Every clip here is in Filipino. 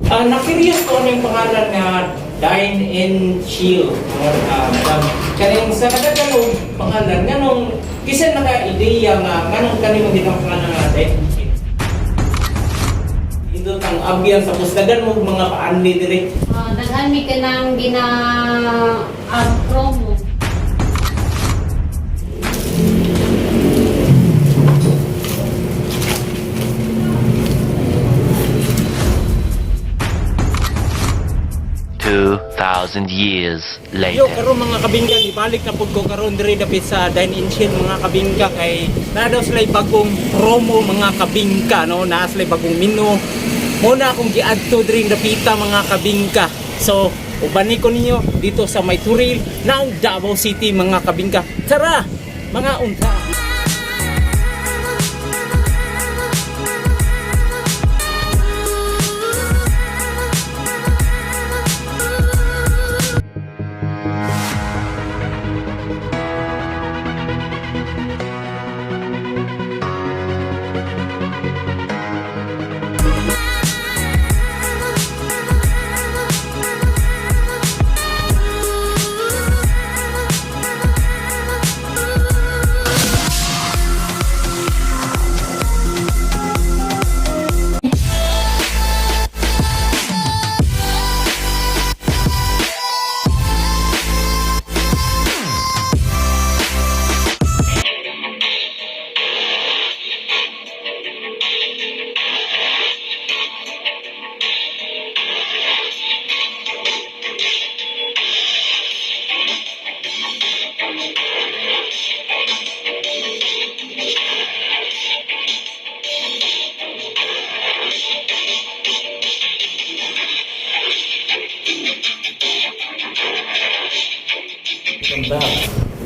Na-curious ko ano yung pangalan nga Dine and Chill. Madam, kaning sa kadagalog pangalan, nganong kisa naka-ideya nga, nganong kanimong ginang pangalan nga Dine and Chill? Ito ang ambiyan sa pustagan mo, mga paanli dire. Daghan mi ka nang promo. Years later. Yo, karon mga kabingka, ibalik na pud ko karon diri dapit sa Dine and Chill mga kabingka kay na daw sila bagong promo mga kabingka no, na sila bagong menu. Muna akong giadto diri dapita mga kabingka. So, ubani ko ninyo dito sa May Turil ng Davao City mga kabingka. Tara, mga unta.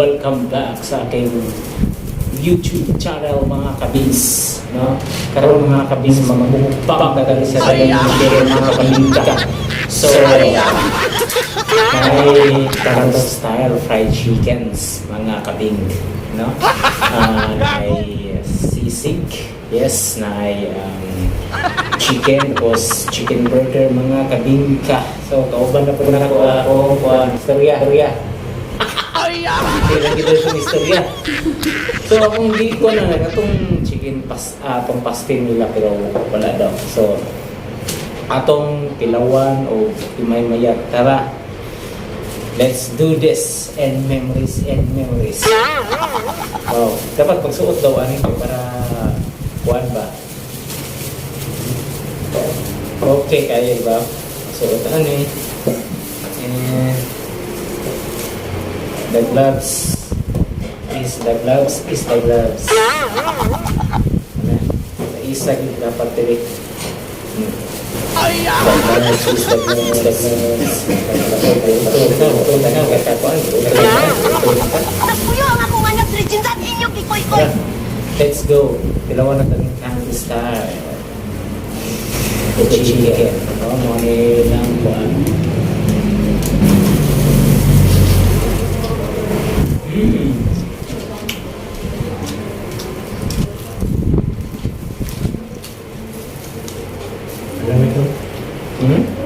Welcome back sa aking YouTube channel mga kabis, no? Karon mga kabis, mga mukbang kagali sa dagang mga kabingka. So, may Tagalog style fried chickens mga kabing, no? May sisig, yes, na chicken o chicken burger mga kabingka. So, kauban na po na ako storya. Kailan kita sa istorya. So, akong hindi ko na itong chicken atong pastin nila pero wala daw. So, atong pilawan o imay-mayat. Tara, let's do this. And memories. Wow, dapat magsuot daw para kuwan ba? Okay, kaya ba? Suot and the gloves is the gloves. Isa gid dapat dili. The gloves is the gloves. Let's go. Pilawan na tayong candy star. The chicken. Mo ni lang kuan. Alam ito?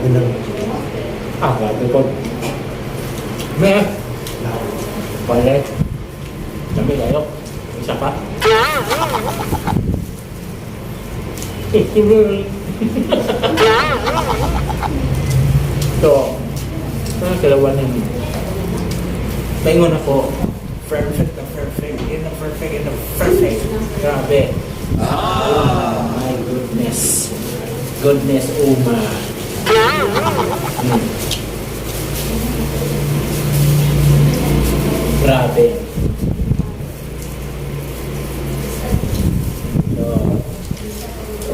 Alam. Bago ko. May palit. Dami kayo. Isa pa. So, kalawan ng paingon ako. Perfect. Grabe. My goodness. Uma. Grabe. So,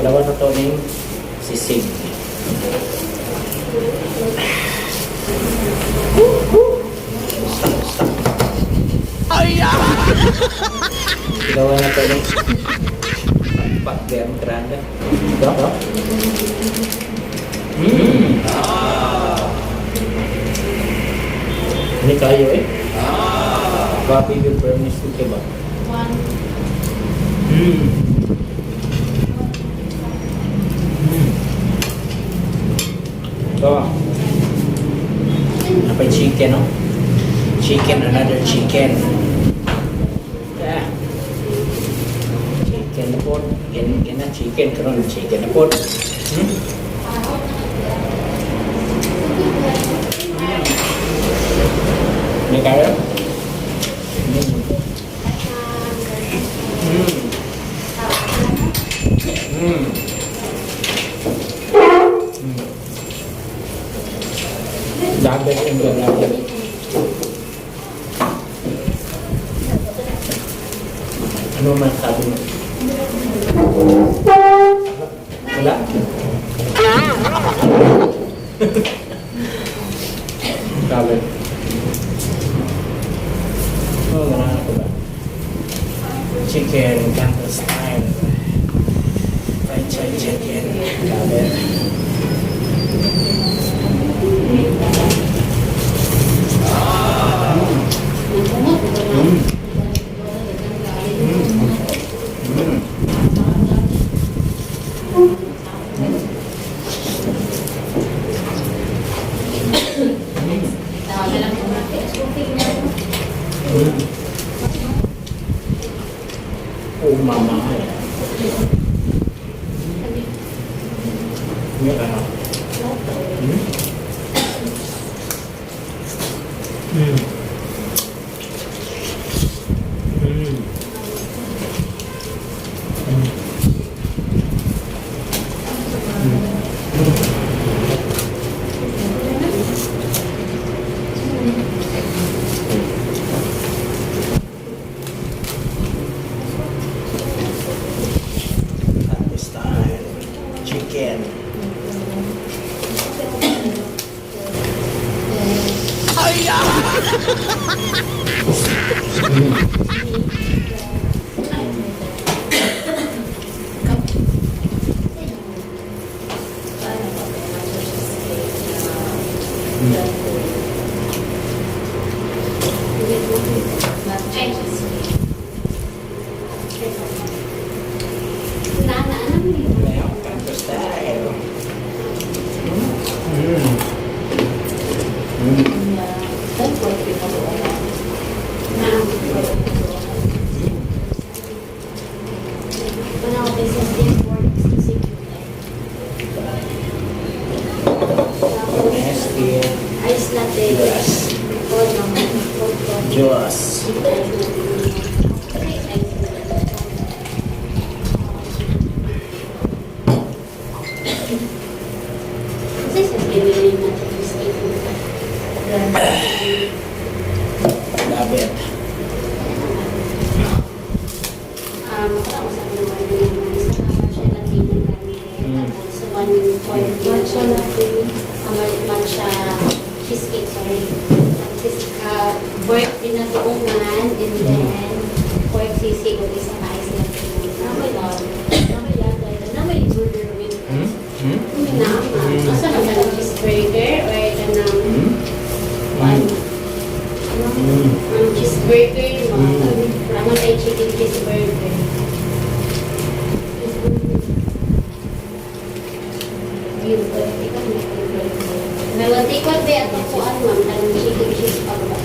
dalawa na to ng sisig. Dalawa na to ng de entrada. Diba? Ini kayo eh. Coffee with burnish to kebab. One. So, apa chicken, no? Chicken, another chicken. Yeah. Chicken na po. Yan na chicken. Karoon chicken na po. Ini kaya? Dapat yung dapat. Ano man sabi mo? Wala? Dapat. Oh, wala na ko ba? Chicken, Canton style. Fried chicken. Dapat. Oh, mama. Ini kan? Chicken. Now, Canton style. Nasty. Ice latte. Yes. Juice. Dapat. Matcha cheesecake, sorry. Pork pinatuungan, and then pork sisig o isang ice latte. Namay lang. Namay lang. Namay burger with asa naman ang cheeseburger or kanang ang cheeseburger mo. Naman ay chicken cheeseburger. Yun po, ikaw na Nalantikot ba ito po ang ma'am? Anong chicken cheese pa ba?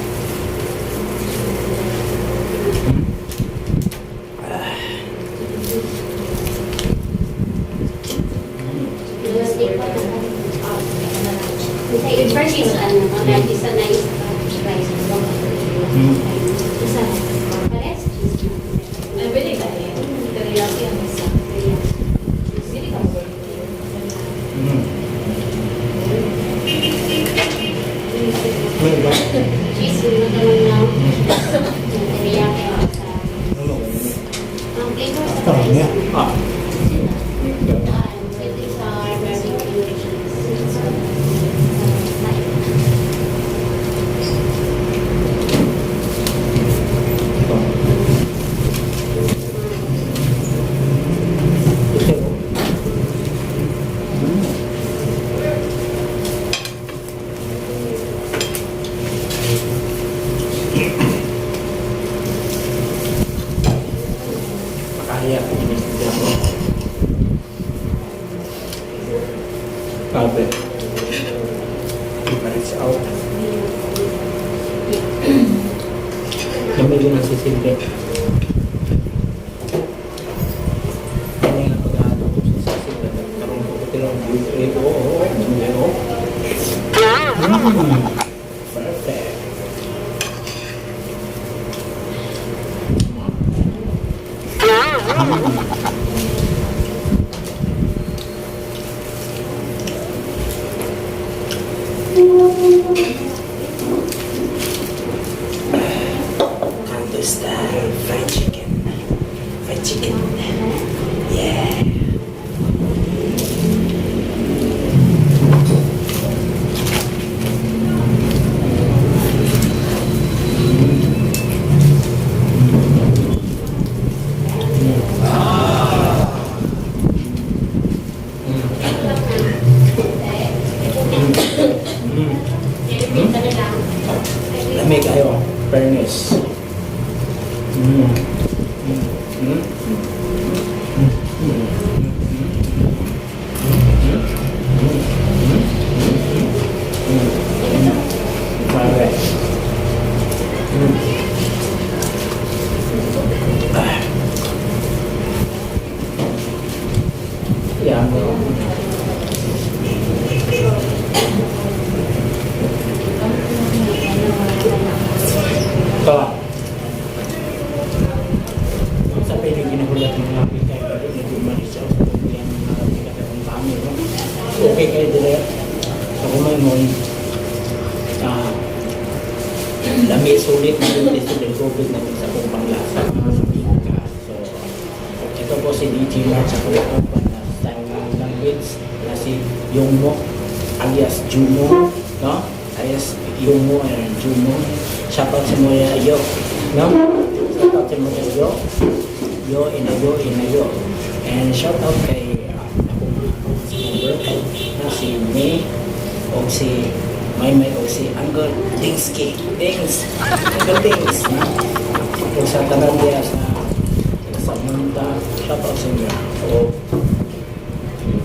Nalantikot na po. Kasi yung first is ano, ang isa na is rice. Isa. Pares cheese. Ay, pwede ka eh. Teriyaki ang isa. Pwede ka po. Cheese mo naman lang. Teriyaki ang isa. Ang flavor sa rice. Pwede sa barbecue cheese. Makaya. It's out. Lamig yun ang sisilbi. Ano yung pag-aano ko sa sisilbi? Tarong ko ko tinong ito. Oo. Perfect. Kanto style fried chicken. Fried chicken. Yeah. Lamig kayo. Fairness. Yan. Ito. Sa pwede ginagulat ng mga pikay kasi hindi manisya sa pagbihan ng mga pikay ng kami. Okay kayo dire. Sa kumayon, lami sulit na yung test ng COVID na sa kong panglasa mga pika. So, ito po si DJ Mark sa Kuya na style ng language na si Yongmo alias Jumo, no? Alias Yongmo and Jumo. Shoutout sa mga yo, no? Shoutout sa mga yo. Yo, inayo. And shoutout kay akong member na si May o si May o si Uncle Dingski. Uncle Dings, no? O sa tanang diya sa Munta. Shoutout sa inyo. So,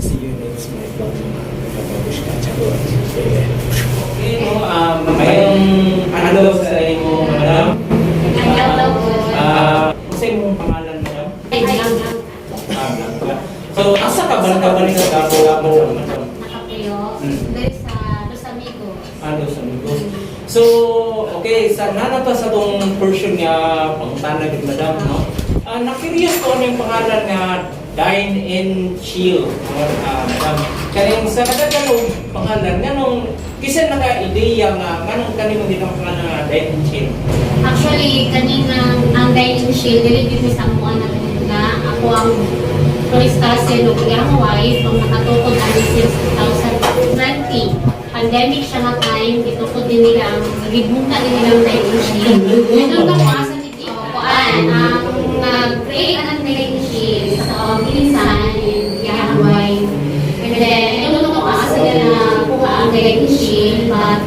see you next my vlog. Kapag-push ka, tsaka. Okay, no? Mayroong ano sa inyo, madam? Kasi mong pangalan, madam? So, asa ka ba ni ka madam? Nakapuyo. Dari sa Los Amigos. Dos Amigos. So, okay, sa nanata sa tong version nga pangutana ni madam, no? Na-curious ko ano yung pangalan nga Dine and Chill, madam. Kaya sa kadagalong pangalan, ganong kisa naka-ideya nga, ganong kanino din ang pangalan nga Dine and Chill? Actually, kanina ang Dine and Chill, dili sa mga na ako ang turista sa Lugang wife, ang nakatukod ani since 2020. Pandemic siya na time, itukod din nila ang nagibunta din nila ang Dine and Chill. Ito na po asa ni Tito. Ang nag-create ang Dine and Chill sa Bilisan and Lugang wife. And then, ito na po asa nila kuha ang Dine and Chill, but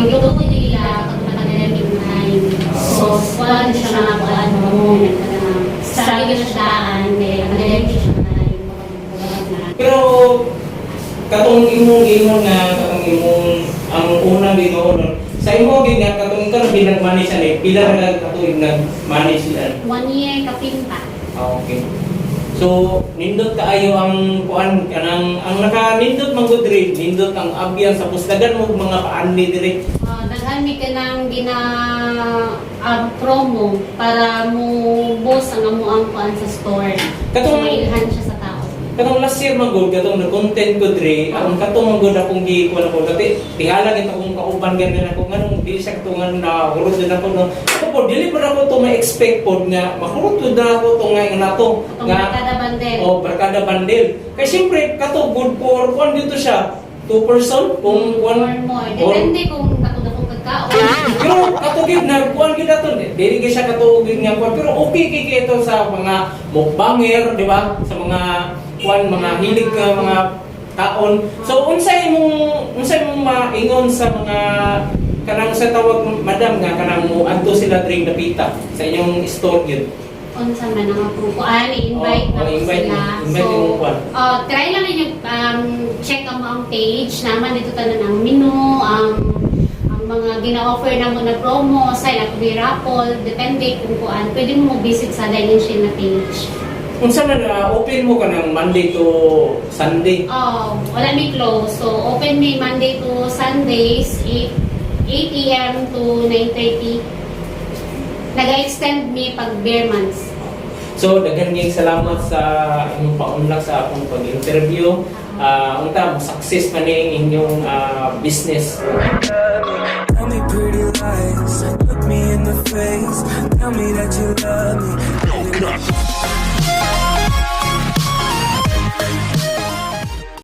itukod din nila pag pandemic time. So, wala din siya na po ano, sabi ko siya may pandemic siya na Pero katong imong ang unang Ginoo sa imo gid nga katong ikaw binag-manage ani pila ra katong nag-manage sila. 1 year kapinta. Okay. So nindot kaayo ang kuan kanang ang naka-nindot man gud diri, nindot ang abyan sa pustagan mo mga paanli diri. Daghan mi kanang promo para mo boss ang amuang kuan sa store. Katong mailhan siya sa tao. Katong last year man gud katong nag-content ko diri, ang katong man gud akong gikuan ako dati tihala gid akong kauban ganyan ako nganong di siya katungan na hurot din ako no. Ako po dili pa ako to ma-expect pod nga mahurot na ako to nga nato nga barkada bandel. Oh, barkada bandel. Kay siyempre kato good for kuan dito siya 2 person kung or kuan more. Depende kung katudakong pagkaon. pero katugid na kuan gid ato dili gyud siya katugid nga kuan pero okay kay ito sa mga mukbanger di ba sa mga kuan mga hilig ka mga taon. So unsay mong maingon sa mga kanang sa tawag madam nga kanang mo adto sila dring napita sa inyong store gyud. unsa man ang akong kuan, invite Oh, na ko invite sila. mo. Invite mo kuan. Try lang ninyo check ang page naman dito tanan ang menu, ang mga gina-offer na mo na promo, sale at raffle, depende kung kuan. Pwede mo mag-visit sa Dining Shield na page. Unsa man open mo ka ng Monday to Sunday? Wala may close. So, open may Monday to Sundays, 8 a.m. to 9:30. Nag-extend may pag bare months. So, daghan gyud salamat sa inyong paunlak sa akong pag-interview. Unta success man ning inyong business. Tell me pretty lies, look me in the face, tell me that you love me.